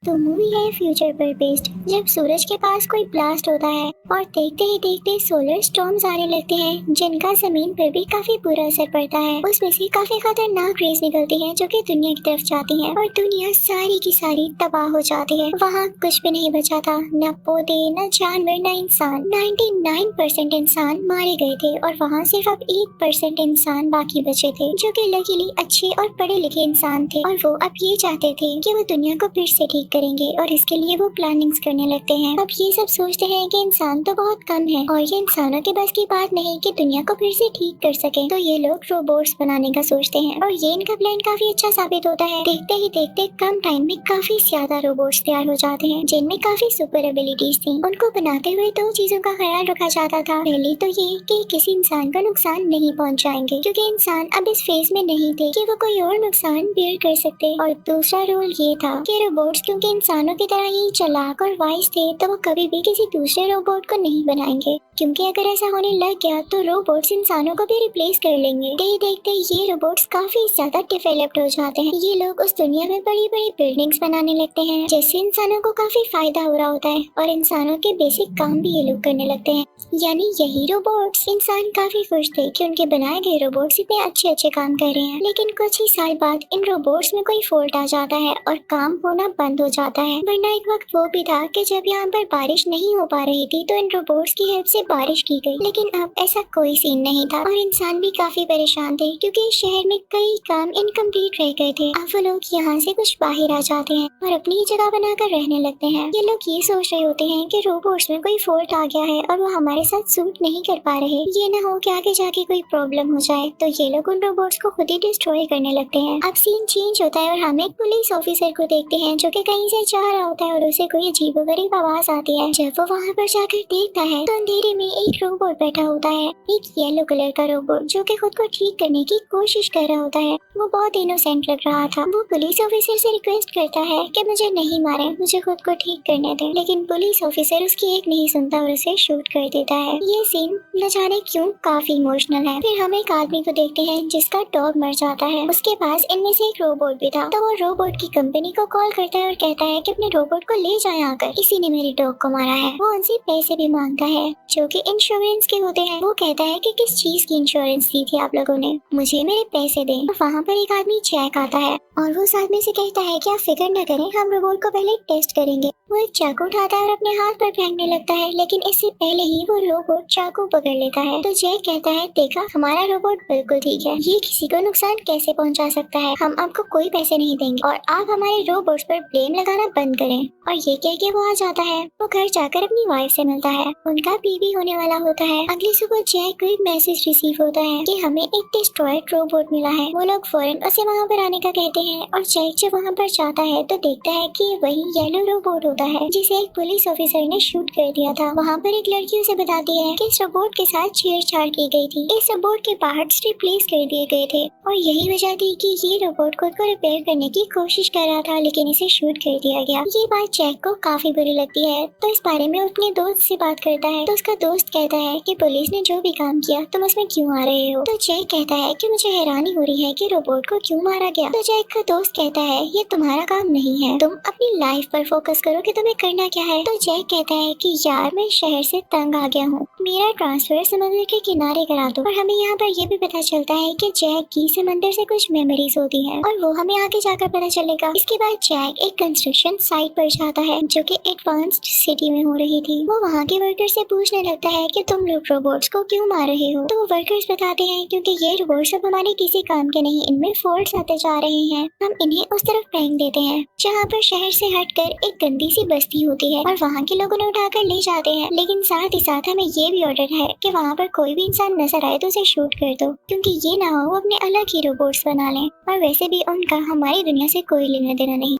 तो मूवी है फ्यूचर पर बेस्ड। जब सूरज के पास कोई ब्लास्ट होता है और देखते ही देखते सोलर स्टॉर्म्स आने लगते हैं जिनका जमीन पर भी काफी बुरा असर पड़ता है। उसमें से काफी खतरनाक रेस निकलती हैं जो कि दुनिया की तरफ जाती हैं और दुनिया सारी की सारी तबाह हो जाती है। वहाँ कुछ भी नहीं बचा था, न पौधे, न जानवर, न इंसान। 99% इंसान मारे गए थे और वहाँ सिर्फ अब 1% इंसान बाकी बचे थे जो कि लकीली अच्छे और पढ़े लिखे इंसान थे और वो अब ये चाहते थे कि वो दुनिया को फिर से ठीक करेंगे और इसके लिए वो प्लानिंग्स करने लगते हैं। अब ये सब सोचते हैं कि इंसान तो बहुत कम है और ये इंसानों के बस की बात नहीं कि दुनिया को फिर से ठीक कर सके, तो ये लोग रोबोट्स बनाने का सोचते हैं और ये इनका प्लान काफी अच्छा साबित होता है। देखते ही देखते कम टाइम में काफी ज्यादा रोबोट्स तैयार हो जाते हैं जिनमें काफी सुपर एबिलिटीज थी। उनको बनाते हुए दो चीजों का ख्याल रखा जाता था। पहली तो ये कि किसी इंसान का नुकसान नहीं पहुंचाएंगे क्योंकि इंसान अब इस फेज में नहीं थे कि वो कोई और नुकसान बेयर कर सकते, और दूसरा रूल ये था कि रोबोट्स क्योंकि इंसानों की तरह ही चालाक और वाइज थे तो वो कभी भी किसी दूसरे रोबोट को नहीं बनाएंगे, क्योंकि अगर ऐसा होने लग गया तो रोबोट्स इंसानों को भी रिप्लेस कर लेंगे। देखते देखते ये रोबोट्स काफी ज्यादा डेवलप्ड हो जाते हैं। ये लोग उस दुनिया में बड़ी बड़ी बिल्डिंग्स बनाने लगते हैं जिससे इंसानों को काफी फायदा हो रहा होता है और इंसानों के बेसिक काम भी ये लोग करने लगते हैं। यानी यही रोबोट्स। इंसान काफी खुश थे कि उनके बनाए गए रोबोट्स इतने अच्छे अच्छे काम कर रहे हैं, लेकिन कुछ ही साल बाद इन रोबोट्स में कोई फॉल्ट आ जाता है और काम होना बंद हो जाता है। वरना एक वक्त वो भी था कि जब यहाँ पर बारिश नहीं हो पा रही थी तो इन रोबोट्स की हेल्प से बारिश की गई, लेकिन अब ऐसा कोई सीन नहीं था और इंसान भी काफी परेशान थे क्योंकि इस शहर में कई काम इनकम्प्लीट रह गए थे। अब वो लोग यहाँ से कुछ बाहर आ जाते हैं और अपनी ही जगह बनाकर रहने लगते हैं। ये लोग ये सोच रहे होते हैं कि रोबोट्स में कोई फॉल्ट आ गया है और वो हमारे साथ सूट नहीं कर पा रहे, ये न हो कि आगे जाके कोई प्रॉब्लम हो जाए, तो ये लोग उन रोबोट्स को खुद ही डिस्ट्रॉय करने लगते हैं। अब सीन चेंज होता है और हम एक पुलिस ऑफिसर को देखते हैं जो कि कहीं से जा रहा होता है और उसे कोई अजीबोगरीब आवाज आती है। जब वो वहाँ पर जाकर देखता है तो अंधेरे में एक रोबोट बैठा होता है, एक येलो कलर का रोबोट जो कि खुद को ठीक करने की कोशिश कर रहा होता है। वो बहुत इनोसेंट लग रहा था। वो पुलिस ऑफिसर से रिक्वेस्ट करता है कि मुझे नहीं मारे, मुझे खुद को ठीक करने दे, लेकिन पुलिस ऑफिसर उसकी एक नहीं सुनता और उसे शूट कर देता है। ये सीन न जाने क्यों काफी इमोशनल है। फिर हम एक आदमी को देखते हैं जिसका डॉग मर जाता है। उसके पास इनमें से एक रोबोट भी था, तो वो रोबोट की कंपनी को कॉल करता है और कहता है कि अपने रोबोट को ले जाए आकर, इसी ने मेरे डॉग को मारा है। वो उनसे पैसे भी मांगता है जो कि इंश्योरेंस के होते हैं। वो कहता है कि किस चीज की इंश्योरेंस दी थी आप लोगों ने, मुझे मेरे पैसे दें। तो वहाँ पर एक आदमी जैक आता है और वो उस आदमी से कहता है कि आप फिक्र न करें, हम रोबोट को पहले टेस्ट करेंगे। वो एक चाकू उठाता है और अपने हाथ पर फेंकने लगता है, लेकिन इससे पहले ही वो रोबोट चाकू पकड़ लेता है। तो जैक कहता है, देखा हमारा रोबोट बिल्कुल ठीक है, ये किसी को नुकसान कैसे पहुंचा सकता है, हम आपको कोई पैसे नहीं देंगे और आप हमारे रोबोट्स पर ब्लेम लगाना बंद करें। और ये कह के वो आ जाता है। वो घर जाकर अपनी वाइफ से मिलता है, उनका बेबी होने वाला होता है। अगली सुबह जैक को एक मैसेज रिसीव होता है कि हमें एक डिस्ट्रॉयड रोबोट मिला है। वो लोग फौरन उसे वहाँ पर आने का कहते हैं और जैक जब वहाँ पर जाता है तो देखता है कि वही येलो रोबोट होता है जिसे एक पुलिस ऑफिसर ने शूट कर दिया था। वहाँ पर एक लड़की उसे बताती है कि इस रोबोट के साथ छेड़छाड़ की गई थी, इस रोबोट के पार्ट्स रिप्लेस कर दिए गए थे और यही वजह थी कि ये रोबोट खुद को रिपेयर करने की कोशिश कर रहा था, लेकिन इसे शूट कर दिया गया। ये बात जैक को काफी बुरी लगती है, तो इस बारे में अपने दोस्त से बात करता है। तो उसका दोस्त कहता है कि पुलिस ने जो भी काम किया तुम उसमें क्यों आ रहे हो। तो जैक कहता है कि मुझे हैरानी हो रही है कि रोबोट को क्यों मारा गया। तो जैक का दोस्त कहता है, ये तुम्हारा काम नहीं है, तुम अपनी लाइफ पर फोकस करो कि तुम्हें करना क्या है। तो जैक कहता है कि यार मैं शहर से तंग आ गया हूँ, मेरा ट्रांसफर समंदर के किनारे करा दो। और हमें यहाँ पर ये भी पता चलता है कि जैक की समंदर से कुछ मेमोरीज होती हैं और वो हमें आगे जाकर पता चलेगा। इसके बाद जैक एक कंस्ट्रक्शन साइट पर जाता है जो कि एडवांस्ड सिटी में हो रही थी। वो वहाँ के वर्कर से पूछने लगता है कि तुम लोग रोबोट्स को क्यों मार रहे हो। तो वो वर्कर्स बताते हैं क्योंकि ये रोबोट्स अब हमारे किसी काम के नहीं, इनमें फॉल्ट्स आते जा रहे हैं, हम इन्हें उस तरफ फेंक देते हैं जहाँ पर शहर से हटकर एक गंदी सी बस्ती होती है और वहाँ के लोग उन्हें उठाकर ले जाते हैं। लेकिन साथ ही साथ हमें ये भी ऑर्डर है कि वहाँ पर कोई भी इंसान नजर आए तो उसे शूट कर दो, क्योंकि ये ना हो वो अपने अलग ही रोबोट्स बना लें। और वैसे भी उनका हमारी दुनिया से कोई लेना देना नहीं।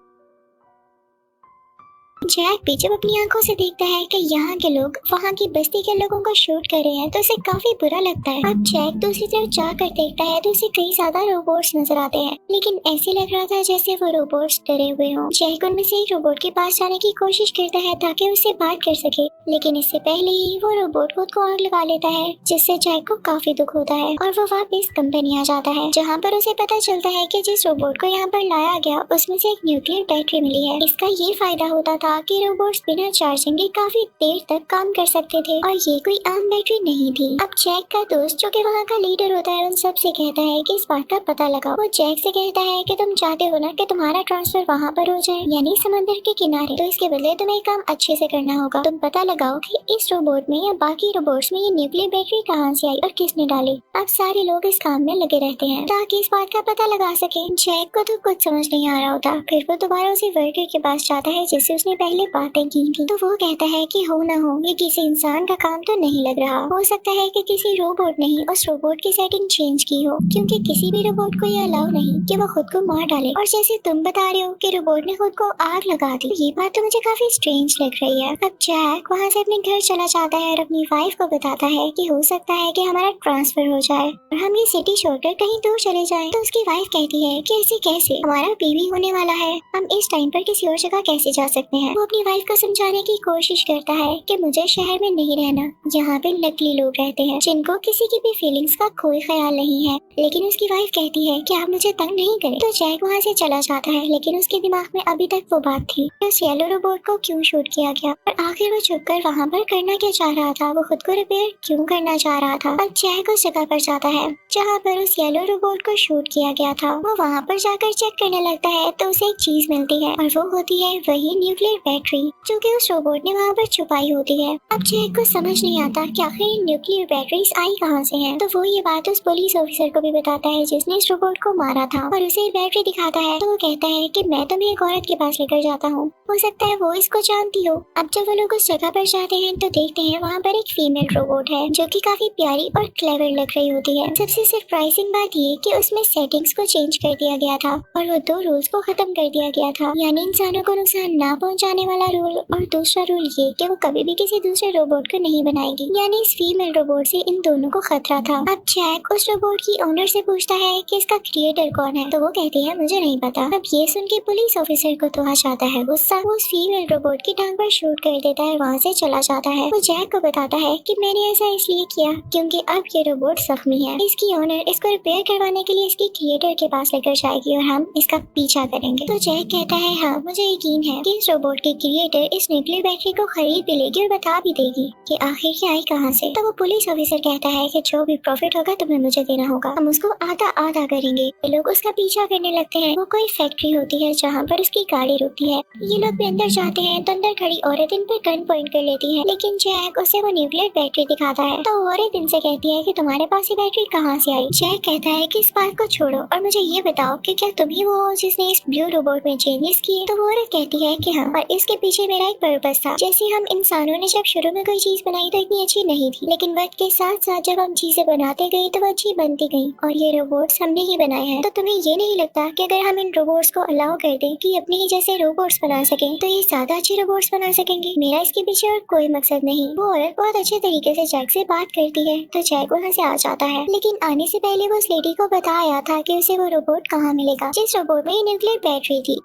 जैक भी जब अपनी आंखों से देखता है कि यहाँ के लोग वहाँ की बस्ती के लोगों को शूट कर रहे हैं तो उसे काफी बुरा लगता है। अब जैक दूसरी तरफ जाकर देखता है तो उसे कई ज्यादा रोबोट्स नजर आते हैं, लेकिन ऐसे लग रहा था जैसे वो रोबोट्स डरे हुए हों। जैक उनमें से एक रोबोट के पास जाने की कोशिश करता है ताकि उससे बात कर सके, लेकिन इससे पहले ही वो रोबोट खुद को आग लगा लेता है, जिससे जैक को काफी दुख होता है और वो वापस कंपनी आ जाता है, जहाँ पर उसे पता चलता है कि जिस रोबोट को यहाँ पर लाया गया उसमें से एक न्यूक्लियर बैटरी मिली है। इसका ये फायदा होता था कि रोबोट्स बिना चार्जिंग के काफी देर तक काम कर सकते थे और ये कोई आम बैटरी नहीं थी। अब जैक का दोस्त जो कि वहाँ का लीडर होता है उन सब से कहता है कि इस बात का पता लगाओ। वो जैक से कहता है कि तुम चाहते हो ना कि तुम्हारा ट्रांसफर वहाँ पर हो जाए, यानी समंदर के किनारे, तो इसके बदले तुम्हें काम अच्छे से करना होगा। तुम पता लगाओ कि इस रोबोट में या बाकी रोबोट्स में ये न्यूक्लियर बैटरी कहाँ से आई और किसने डाली। अब सारे लोग इस काम में लगे रहते हैं ताकि इस बात का पता लगा सके। जैक को तो कुछ समझ नहीं आ रहा होता। फिर वो दोबारा उसी वर्कर के पास जाता है जिससे उसने पहले बातें की थी। तो वो कहता है कि हो ना हो ये किसी इंसान का काम तो नहीं लग रहा, हो सकता है कि किसी रोबोट ने ही उस रोबोट की सेटिंग चेंज की हो, क्योंकि किसी भी रोबोट को ये अलाउ नहीं कि वो खुद को मार डाले। और जैसे तुम बता रहे हो कि रोबोट ने खुद को आग लगा दी, ये बात तो मुझे काफी स्ट्रेंज लग रही है। अब जैक वहाँ से अपने घर चला जाता है और अपनी वाइफ को बताता है कि हो सकता है कि हमारा ट्रांसफर हो जाए और हम ये सिटी छोड़कर कहीं दूर चले जाएं। तो उसकी वाइफ कहती है कि ऐसे कैसे, हमारा बेबी होने वाला है, हम इस टाइम पर किसी और जगह कैसे जा सकते हैं। वो अपनी वाइफ को समझाने की कोशिश करता है कि मुझे शहर में नहीं रहना, यहाँ पे नकली लोग रहते हैं जिनको किसी की भी फीलिंग्स का कोई ख्याल नहीं है। लेकिन उसकी वाइफ कहती है कि आप मुझे तंग नहीं करें। तो जैक वहाँ से चला जाता है, लेकिन उसके दिमाग में अभी तक वो बात थी कि उस येलो रोबोट को क्यों शूट किया गया और आखिर वो छुपकर वहाँ पर करना क्या चाह रहा था, वो खुद को रिपेयर क्यों करना चाह रहा था। अब जैक उस जगह पर जाता है जहाँ पर उस येलो रोबोट को शूट किया गया था। वो वहाँ पर जाकर चेक करने लगता है तो उसे एक चीज मिलती है और वो होती है वही न्यूक्लियर बैटरी जो कि उस रोबोट ने वहाँ पर छुपाई होती है। अब जैक को समझ नहीं आता कि आखिर न्यूक्लियर बैटरीज आई कहाँ से हैं। तो वो ये बात उस पुलिस ऑफिसर को भी बताता है जिसने इस रोबोट को मारा था और उसे बैटरी दिखाता है। तो वो कहता है कि मैं तुम्हें एक औरत के पास लेकर जाता हूँ, हो सकता है वो इसको जानती हो। अब जब वो लोग उस जगह पर जाते हैं तो देखते हैं वहाँ पर एक फीमेल रोबोट है जो कि काफी प्यारी और क्लेवर लग रही होती है। सबसे सरप्राइजिंग बात ये कि उसमें सेटिंग्स को चेंज कर दिया गया था और वो 2 रूल्स को खत्म कर दिया गया था, यानी इंसानों को नुकसान ना पहुंचाने वाला रूल और दूसरा रूल ये कि वो कभी भी किसी दूसरे रोबोट को नहीं बनाएगी, यानी इस फीमेल रोबोट से इन दोनों को खतरा था। अब जैक उस रोबोट की ओनर से पूछता है कि इसका क्रिएटर कौन है, तो वो कहती है मुझे नहीं पता। अब ये सुन के पुलिस ऑफिसर को तो आ जाता है गुस्सा, वो उस फीमेल रोबोट की टांग पर शूट कर देता है, वहाँ से चला जाता है। वो जैक को बताता है कि मैंने ऐसा इसलिए किया क्योंकि अब ये रोबोट जख्मी है, इसकी ओनर इसको रिपेयर करवाने के लिए इसके क्रिएटर के पास लेकर जाएगी और हम इसका पीछा करेंगे। तो जैक कहता है हाँ मुझे यकीन है कि इस रोबोट की क्रिएटर इस न्यूक्लियर बैटरी को खरीद भी लेगी और बता भी देगी कि आखिर ये आई कहाँ से। तो वो पुलिस ऑफिसर कहता है कि जो भी प्रॉफिट होगा तुम्हें मुझे देना होगा, हम उसको आधा आधा करेंगे। ये लोग उसका पीछा करने लगते हैं। वो कोई फैक्ट्री होती है जहाँ पर उसकी गाड़ी रुकती है। ये लोग भी अंदर जाते हैं तो अंदर खड़ी औरत इन पर गन पॉइंट कर लेती है, लेकिन जैक उसे वो न्यूक्लियर बैटरी दिखाता है। तो औरत इनसे कहती है कि तुम्हारे पास ये बैटरी कहाँ से आई। जैक कहता है कि इस बात को छोड़ो और मुझे ये बताओ कि क्या तुम ही वो हो जिसने इस ब्लू रोबोट में चेंजेस किए। तो वो औरत कहती है कि हाँ, और इसके पीछे मेरा एक पर्पस था। जैसे हम इंसानों ने जब शुरू में कोई चीज बनाई तो इतनी अच्छी नहीं थी, लेकिन वक्त के साथ साथ जब हम चीजें बनाते गए तो वो अच्छी बनती गई और ये रोबोट्स हमने ही बनाए हैं। तो तुम्हें ये नहीं लगता कि अगर हम इन रोबोट्स को अलाउ कर दें कि अपने ही जैसे रोबोट्स बना सकें तो ये ज्यादा अच्छे रोबोट्स बना सकेंगे। मेरा इसके पीछे और कोई मकसद नहीं। वो औरत बहुत अच्छे तरीके से जैक से बात करती है तो जैक वहाँ से आ जाता है, लेकिन आने से पहले वो उस लेडी को बताया था कि उसे वो रोबोट कहाँ मिलेगा जिस रोबोट में न्यूक्लियर बैटरी थी।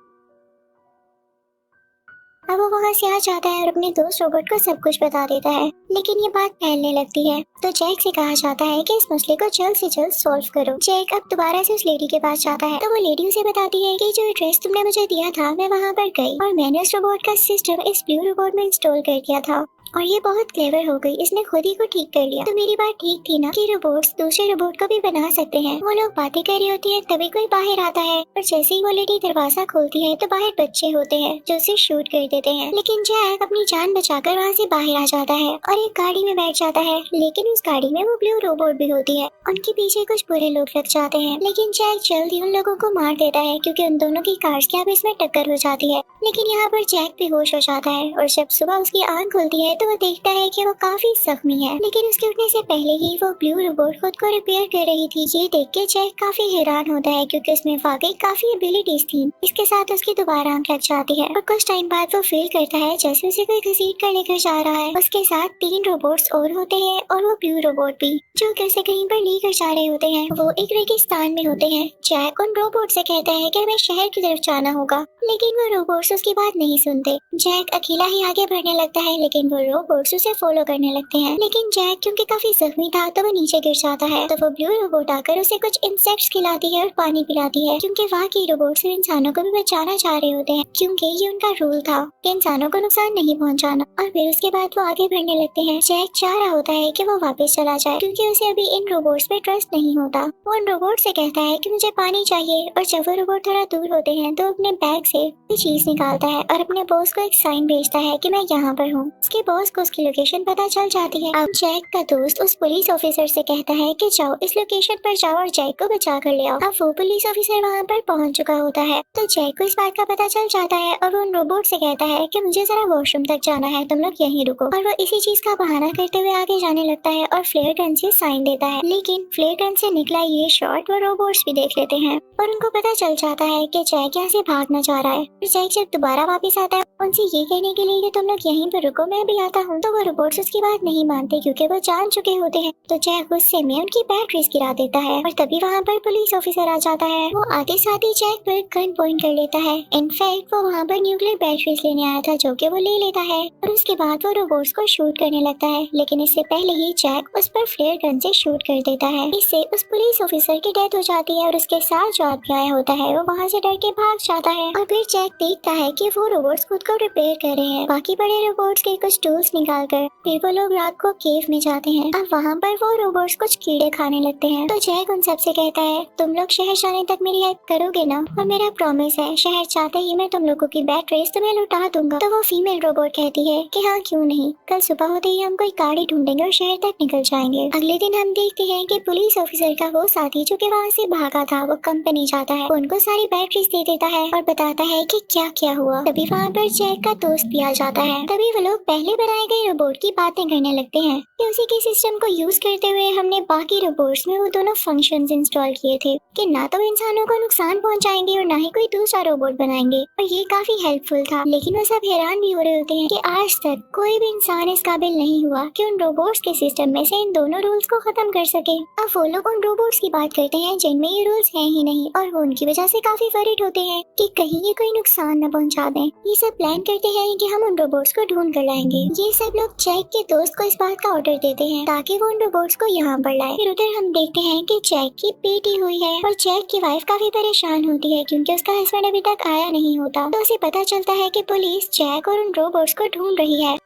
अब वो वहाँ से आ जाता है और अपने दोस्त रोबोट को सब कुछ बता देता है, लेकिन ये बात फैलने लगती है। तो जैक से कहा जाता है कि इस मसले को जल्द से जल्द सॉल्व करो। जैक अब दोबारा से उस लेडी के पास जाता है तो वो लेडी उसे बताती है कि जो एड्रेस तुमने मुझे दिया था मैं वहाँ पर गई और मैंने उस रोबोट का सिस्टम इस ब्लू रोबोट में इंस्टॉल कर दिया था और ये बहुत क्लेवर हो गई, इसने खुद ही को ठीक कर लिया। तो मेरी बात ठीक थी ना कि रोबोट्स दूसरे रोबोट को भी बना सकते हैं। वो लोग बातें कर रही होती है तभी कोई बाहर आता है और जैसे ही वो लेडी दरवाजा खोलती है तो बाहर बच्चे होते हैं जो उसे शूट कर देते हैं, लेकिन जैक अपनी जान बचाकर वहाँ से बाहर आ जाता है और एक गाड़ी में बैठ जाता है, लेकिन उस गाड़ी में वो ब्लू रोबोट भी होती है। उनके पीछे कुछ बुरे लोग लग जाते हैं, लेकिन जैक जल्द ही उन लोगों को मार देता है क्योंकि उन दोनों की कार्स की आपस में टक्कर हो जाती है। लेकिन यहाँ पर जैक बेहोश हो जाता है और जब सुबह उसकी आंख खुलती है तो वो देखता है कि वो काफी जख्मी है, लेकिन उसके उठने से पहले ही वो ब्लू रोबोट खुद को रिपेयर कर रही थी। ये देख के जैक काफी हैरान होता है क्योंकि उसमें वाकई काफी एबिलिटीज थी। इसके साथ उसकी दोबारा आंख लग जाती है और कुछ टाइम बाद वो फील करता है जैसे उसे कोई घसीट कर लेकर जा रहा है। उसके साथ 3 रोबोट्स और होते हैं और वो ब्लू रोबोट भी, जो घर से कहीं पर लेकर जा रहे होते हैं। वो एक रेगिस्तान में होते हैं। जैक उन रोबोट से कहता है कि हमें शहर की तरफ जाना होगा, लेकिन वो रोबोट्स उसकी बात नहीं सुनते। जैक अकेला ही आगे बढ़ने लगता है, लेकिन वो रोबोट्स उसे फॉलो करने लगते हैं। लेकिन जैक क्योंकि काफी जख्मी था तो वो नीचे गिर जाता है। तो वो ब्लू रोबोट आकर उसे कुछ इंसेक्ट्स खिलाती है और पानी पिलाती है, क्योंकि वहाँ के रोबोट्स इंसानों को भी बचाना चाह रहे होते हैं, क्योंकि ये उनका रूल था कि इंसानों को नुकसान नहीं पहुँचाना। और फिर उसके बाद वो आगे बढ़ने लगते हैं। जैक चाह रहा होता है कि वो वापस चला जाए, क्योंकि उसे अभी इन रोबोट्स पे ट्रस्ट नहीं होता। वो उन रोबोट से कहता है कि मुझे पानी चाहिए, और जब वो रोबोट थोड़ा दूर होते हैं तो अपने बैग से कोई चीज निकालता है और अपने बॉस को एक साइन भेजता है कि मैं यहाँ पर हूँ। उसके बॉस को उसकी लोकेशन पता चल जाती है। अब जैक का दोस्त उस पुलिस ऑफिसर से कहता है कि जाओ इस लोकेशन पर जाओ और जैक को बचा कर ले आओ। अब वो पुलिस ऑफिसर वहाँ पर पहुँच चुका होता है, तो जैक को इस बात का पता चल जाता है और वो उन रोबोट से कहता है कि मुझे जरा वॉशरूम तक जाना है, तुम लोग यहीं रुको। और वो इसी चीज का बहाना करते हुए आगे जाने लगता है और फ्लेयर गन से साइन देता है। लेकिन फ्लेयर गन से निकला ये शॉट वो रोबोट्स भी देख लेते हैं और उनको पता चल जाता है कि जैक यहाँ से भागना चाह रहा है। फिर जैक जब दोबारा वापस आता है उनसे ये कहने के लिए कि तुम लोग यहीं पर रुको, मैं भी आता हूँ, तो वो रोबोट्स उसकी बात नहीं मानते क्योंकि वो जान चुके होते हैं। तो जैक गुस्से में उनकी बैटरीज गिरा देता है और तभी वहाँ पर पुलिस ऑफिसर आ जाता है। वो आते साथ ही जैक पर गन पॉइंट कर लेता है। इनफैक्ट वो वहाँ पर न्यूक्लियर बैटरीज लेने आया था, जो कि वो ले लेता है और उसके बाद वो रोबोट्स को शूट करने लगता है। लेकिन इससे पहले ही जैक उस पर फ्लेयर गन से शूट कर देता है। इससे उस पुलिस ऑफिसर की डेथ हो जाती है और उसके साथ जो आदमी आया होता है वो वहाँ से डर के भाग जाता है। और फिर जैक देखता है कि वो रोबोट्स खुद को रिपेयर कर रहे हैं, बाकी बड़े रोबोट्स के कुछ टूल्स निकाल कर। फिर वो लोग रात को केव में जाते हैं। अब वहाँ पर वो रोबोट्स कुछ कीड़े खाने लगते हैं। तो जैक उन सब से कहता है तुम लोग शहर जाने तक मेरी हेल्प करोगे ना, और मेरा प्रॉमिस है शहर जाते ही मैं तुम लोगों की बैटरीज तुम्हें लौटा दूंगा। तो वो फीमेल रोबोट कहती है कि हाँ क्यों नहीं, कल सुबह होते ही हम कोई गाड़ी ढूंढेंगे और शहर तक निकल जाएंगे। अगले दिन हम देखते हैं कि पुलिस ऑफिसर का वो साथी जो कि वहाँ से भागा था वो कंपनी जाता है, उनको सारी बैटरीज दे देता है और बताता है कि क्या क्या हुआ। तभी वहाँ पर जैक का दोस्त भी आ जाता है। तभी वो लोग पहले बनाए गए रोबोट की बातें करने लगते हैं कि उसी के सिस्टम को यूज करते हुए हमने बाकी रोबोट्स में वो दोनों फंक्शंस इंस्टॉल किए थे कि ना तो इंसानों को नुकसान पहुंचाएंगे और ना ही कोई दूसरा रोबोट बनाएंगे, और ये काफी हेल्पफुल था। लेकिन वो सब हैरान भी हो रहे होते हैं कि आज तक कोई भी इंसान इस काबिल नहीं हुआ कि उन रोबोट्स के सिस्टम में से इन दोनों रूल्स को खत्म कर सके। अब वो लोग उन रोबोट्स की बात करते हैं जिनमें ये रूल्स हैं ही नहीं, और वो उनकी वजह से काफी वरीड होते हैं कि कहीं ये कोई नुकसान न पहुंचा दें। ये सब प्लान करते हैं कि हम उन रोबोट्स को ढूंढ कर लाएंगे। ये सब लोग जैक के दोस्त को इस बात का ऑर्डर देते हैं ताकि वो उन रोबोट्स को यहाँ पर लाए। फिर उधर हम देखते हैं कि जैक की बेटी हुई है और जैक की वाइफ काफी परेशान होती है क्योंकि उसका हस्बैंड अभी तक आया नहीं होता। तो उसे पता चलता है कि पुलिस जैक और उन रोबोट्स को ढूंढ रही है।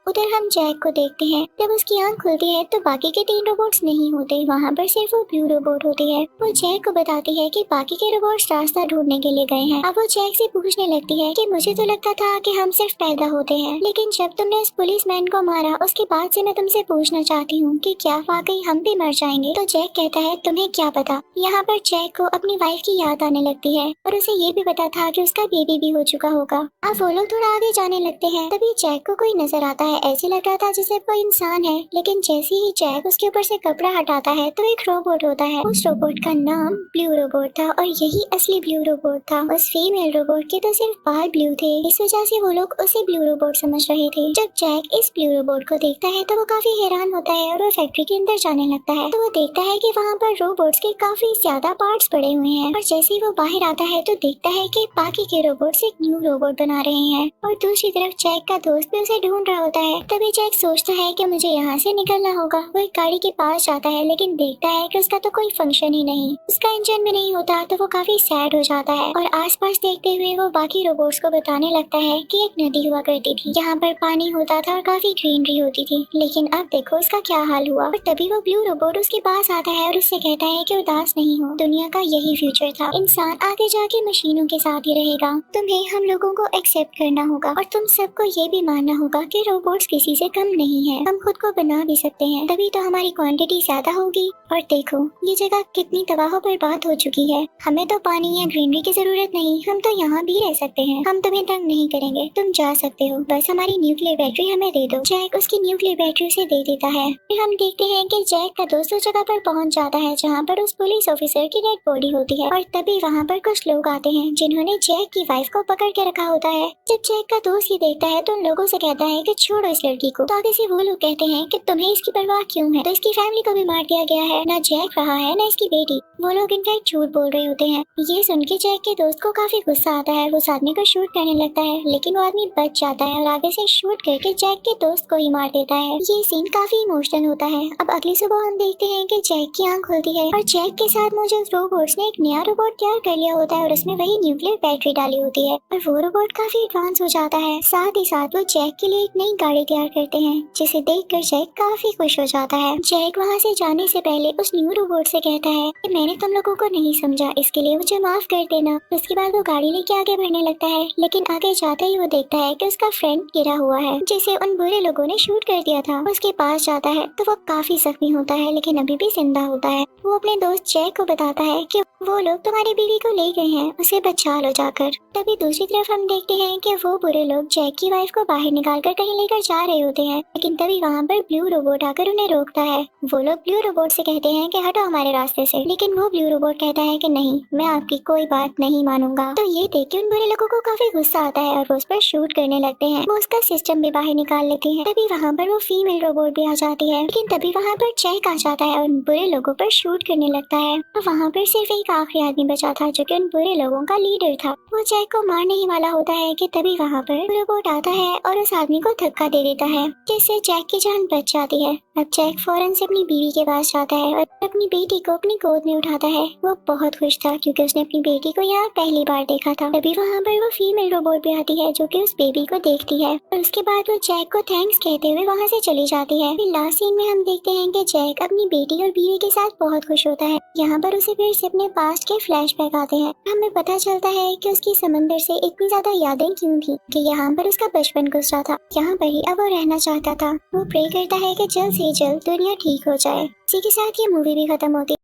उधर हम जैक को देखते हैं। जब उसकी आंख खुलती है तो बाकी के 3 रोबोट्स नहीं होते, वहाँ पर सिर्फ वो ब्लू रोबोट होती है। वो जैक को बताती है कि बाकी के रोबोट्स रास्ता ढूंढने के लिए गए हैं। अब वो जैक से पूछने लगती है कि मुझे तो लगता था कि हम सिर्फ पैदा होते हैं, लेकिन जब तुमने उस पुलिसमैन को मारा उसके बाद से मैं तुमसे पूछना चाहती हूँ कि क्या वाकई हम भी मर जाएंगे। तो जैक कहता है तुम्हें क्या पता। यहाँ पर जैक को अपनी वाइफ की याद आने लगती है और उसे ये भी पता था कि उसका बेबी भी हो चुका होगा। अब वो लोग थोड़ा आगे जाने लगते हैं। तभी जैक को कोई नजर आता है। ऐसे लग रहा था जैसे कोई इंसान है, लेकिन जैसे ही जैक उसके ऊपर से कपड़ा हटाता है तो एक रोबोट होता है। उस रोबोट का नाम ब्लू रोबोट था और यही असली ब्लू रोबोट था। उस फीमेल रोबोट के तो सिर्फ बाल ब्लू थे, इस वजह से वो लोग उसे ब्लू रोबोट समझ रहे थे। जब जैक इस ब्लू रोबोट को देखता है तो वो काफी हैरान होता है और वो फैक्ट्री के अंदर जाने लगता है। तो वो देखता है कि वहाँ पर रोबोट्स के काफी ज्यादा पार्ट्स पड़े हुए हैं, और जैसे ही वो बाहर आता है तो देखता है कि बाकी के रोबोट्स एक न्यू रोबोट बना रहे हैं, और दूसरी तरफ जैक का दोस्त भी उसे ढूंढ रहा होता है। तभी जैक सोचता है कि मुझे यहाँ से निकलना होगा। वो एक गाड़ी के पास जाता है, लेकिन देखता है कि उसका तो कोई फंक्शन ही नहीं, उसका इंजन भी नहीं होता। तो वो काफी सैड हो जाता है और आसपास देखते हुए वो बाकी रोबोट्स को बताने लगता है कि एक नदी हुआ करती थी, यहाँ पर पानी होता था और काफी ग्रीनरी होती थी, लेकिन अब देखो उसका क्या हाल हुआ। और तभी वो ब्लू रोबोट उसके पास आता है और उससे कहता है कि उदास नहीं हो, दुनिया का यही फ्यूचर था, इंसान आगे जाके मशीनों के साथ ही रहेगा, तुम्हें हम लोगों को एक्सेप्ट करना होगा और तुम सबको ये भी मानना होगा कि रोबोट रोबोट्स किसी से कम नहीं है, हम खुद को बना भी सकते हैं, तभी तो हमारी क्वांटिटी ज्यादा होगी। और देखो ये जगह कितनी तबाह बर्बाद हो चुकी है, हमें तो पानी या ग्रीनरी की जरूरत नहीं, हम तो यहाँ भी रह सकते हैं, हम तुम्हें तंग नहीं करेंगे, तुम जा सकते हो, बस हमारी न्यूक्लियर बैटरी हमें दे दो। जैक उसकी न्यूक्लियर बैटरी उसे दे देता है। फिर हम देखते हैं कि जैक का दोस्त उस जगह पर पहुंच जाता है जहाँ पर उस पुलिस ऑफिसर की डेड बॉडी होती है, और तभी वहाँ पर कुछ लोग आते हैं जिन्होंने जैक की वाइफ को पकड़ के रखा होता है। जब जैक का दोस्त ये देखता है तो उन लोगों से कहता है कि छोड़ो इस लड़की को, तो आगे से वो लोग कहते हैं कि तुम्हें इसकी परवाह क्यों है, तो इसकी फैमिली को भी मार दिया गया है, ना जैक रहा है ना इसकी बेटी। वो लोग इनफैक्ट झूठ बोल रहे होते हैं। ये सुन के जैक के दोस्त को काफी गुस्सा आता है, वो उस आदमी को शूट करने लगता है, लेकिन वो आदमी बच जाता है और आगे से शूट करके जैक के दोस्त को ही मार देता है। ये सीन काफी इमोशनल होता है। अब अगली सुबह हम देखते हैं कि जैक की आंख खुलती है और जैक के साथ मौजूद रोबोट्स ने एक नया रोबोट तैयार कर लिया होता है और उसमें वही न्यूक्लियर बैटरी डाली होती है, और वो रोबोट काफी एडवांस हो जाता है। साथ ही साथ वो जैक के लिए एक नई गाड़ी तैयार करते हैं, जिसे देखकर जैक काफी खुश हो जाता है। जैक वहाँ से जाने से पहले उस न्यू रोबोट से कहता है कि मैंने तुम लोगों को नहीं समझा, इसके लिए मुझे माफ कर देना। उसके बाद वो गाड़ी लेके आगे बढ़ने लगता है, लेकिन आगे जाते ही वो देखता है कि उसका फ्रेंड गिरा हुआ है जिसे उन बुरे लोगों ने शूट कर दिया था। उसके पास जाता है तो वो काफी जख्मी होता है, लेकिन अभी भी जिंदा होता है। वो अपने दोस्त जैक को बताता है कि वो लोग तुम्हारी बीवी को ले गए हैं, उसे बचा लो जाकर। तभी दूसरी तरफ हम देखते हैं कि वो बुरे लोग जैक की वाइफ को बाहर निकाल कर कहीं लेकर जा रहे होते हैं, लेकिन तभी वहाँ पर ब्लू रोबोट आकर उन्हें रोकता है। वो लोग ब्लू रोबोट से कहते हैं कि हटो हमारे रास्ते से, लेकिन वो ब्लू रोबोट कहता है कि नहीं, मैं आपकी कोई बात नहीं मानूंगा। तो ये देख के उन बुरे लोगों को काफी गुस्सा आता है और वो उस पर शूट करने लगते हैं। वो उसका सिस्टम भी बाहर निकाल लेते हैं। तभी वहाँ पर वो फीमेल रोबोट भी आ जाती है, लेकिन तभी वहाँ पर जैक आ जाता है और उन बुरे लोगों पर शूट करने लगता है। और वहाँ पर सिर्फ एक आखिरी आदमी बचा था जो कि उन बुरे लोगों का लीडर था। वो जैक को मारने ही वाला होता है कि तभी वहाँ पर रोबोट आता है और उस आदमी को धक्का दे देता है, जिससे जैक की जान बच जाती है। अब जैक फौरन से अपनी बीवी के पास जाता है और अपनी बेटी को अपनी गोद में उठाता है। वो बहुत खुश था क्योंकि उसने अपनी बेटी को यहाँ पहली बार देखा था। तभी वहाँ पर वो फीमेल रोबोट भी आती है जो कि उस बेबी को देखती है, और उसके बाद वो जैक को थैंक्स कहते हुए वहाँ से चली जाती है। फिर लास्ट सीन में हम देखते हैं कि जैक अपनी बेटी और बीवी के साथ बहुत खुश होता है। यहाँ पर उसे फिर से अपने पास्ट के फ्लैशबैक आते हैं। हमें पता चलता है कि उसकी समंदर से इतनी ज्यादा यादें क्यों थी, कि यहाँ पर उसका बचपन गुजरा था, यहाँ पर ही अब वो रहना चाहता था। वो प्रे करता है कि जल्द से जल्द दुनिया ठीक हो जाए। इसी के साथ ये मूवी भी खत्म होती है।